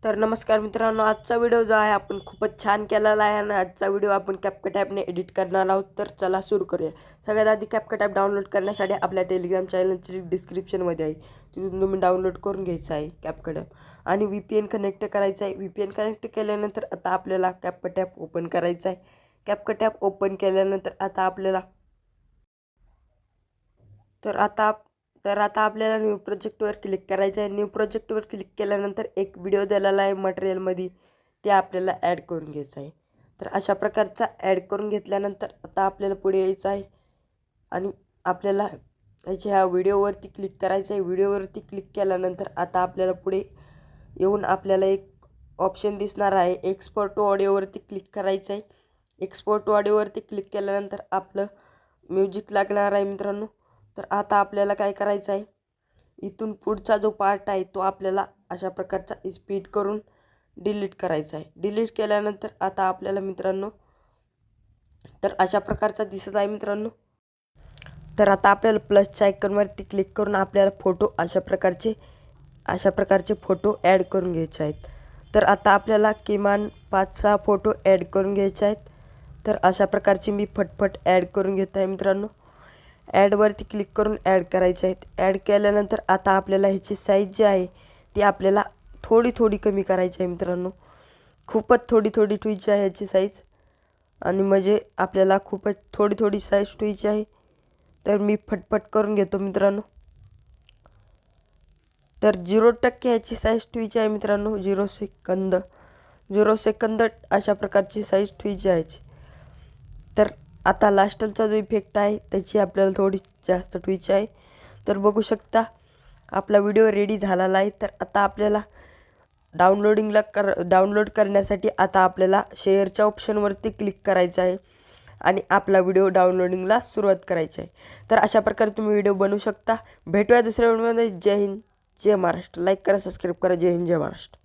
तर नमस्कार मित्रांनो, आजचा व्हिडिओ जो आहे आपण खूपच छान केलेला आहे आणि आजचा व्हिडिओ आपण CapCut ॲपने एडिट करणार आहोत. तर चला सुरू करूया. सगळ्यात आधी CapCut ॲप डाउनलोड करण्यासाठी आपल्या टेलिग्राम चॅनलची लिंक डिस्क्रिप्शनमध्ये आहे, तिथून तुम्ही डाउनलोड करून घ्यायचं आहे CapCut ॲप आणि VPN कनेक्ट करायचं आहे. VPN कनेक्ट केल्यानंतर आता आपल्याला CapCut ॲप ओपन करायचं आहे. CapCut ॲप ओपन केल्यानंतर आता आपल्याला तर आता आपल्याला न्यू प्रोजेक्टवर क्लिक करायचं आहे. न्यू प्रोजेक्टवर क्लिक केल्यानंतर एक व्हिडिओ दिलेला आहे मटेरियलमध्ये, ते आपल्याला ॲड करून घ्यायचं आहे. तर अशा प्रकारचा ॲड करून घेतल्यानंतर आता आपल्याला पुढे यायचं आहे आणि आपल्याला ह्या व्हिडिओवरती क्लिक करायचं आहे. व्हिडिओवरती क्लिक केल्यानंतर आता आपल्याला पुढे येऊन आपल्याला एक ऑप्शन दिसणार आहे, एक्सपोर्ट टू ऑडिओवरती क्लिक करायचं आहे. एक्सपोर्ट टू ऑडिओवरती क्लिक केल्यानंतर आपलं म्युझिक लागणार आहे मित्रांनो. तर आता आपल्याला काय करायचं आहे, इथून पुढचा जो पार्ट आहे तो आपल्याला अशा प्रकारचा स्पीड करून डिलीट करायचा आहे. डिलीट केल्यानंतर आता आपल्याला मित्रांनो तर अशा प्रकारचा दिसत आहे मित्रांनो. तर आता आपल्याला प्लसच्या आयकॉनवरती क्लिक करून आपल्याला फोटो अशा प्रकारचे फोटो ॲड करून घ्यायचे आहेत. तर आता आपल्याला किमान 5-6 फोटो ॲड करून घ्यायचे आहेत. तर अशा प्रकारचे मी फटफट ॲड करून घेत आहे मित्रांनो. ॲडवरती क्लिक करून ॲड करायचे आहेत. ॲड केल्यानंतर आता आपल्याला ह्याची साईज जी आहे ती आपल्याला थोडी कमी करायची आहे मित्रांनो. खूपच थोडी ठेवायची आहे ह्याची साईज, आणि म्हणजे आपल्याला खूपच थोडी साईज ठेवायची आहे. तर मी फटफट करून घेतो मित्रांनो. तर 0% ह्याची साईज ठेवायची आहे मित्रांनो. 0 सेकंद अशा प्रकारची साईज ठेवायची आहे. तर आता लास्टचा जो इफेक्ट आहे त्याची आपल्याला थोडी जास्त ठेवायची आहे. तर बघू शकता आपला व्हिडिओ रेडी झालेला आहे. तर आता आपल्याला डाउनलोड करण्यासाठी आता आपल्याला शेअरच्या ऑप्शनवरती क्लिक करायचं आहे आणि आपला व्हिडिओ डाउनलोडिंगला सुरुवात करायची आहे. तर अशा प्रकारे तुम्ही व्हिडिओ बनवू शकता. भेटूया दुसऱ्या व्हिडिओमध्ये. जय हिंद, जय महाराष्ट्र. लाईक करा, सबस्क्राईब करा. जय हिंद, जय महाराष्ट्र.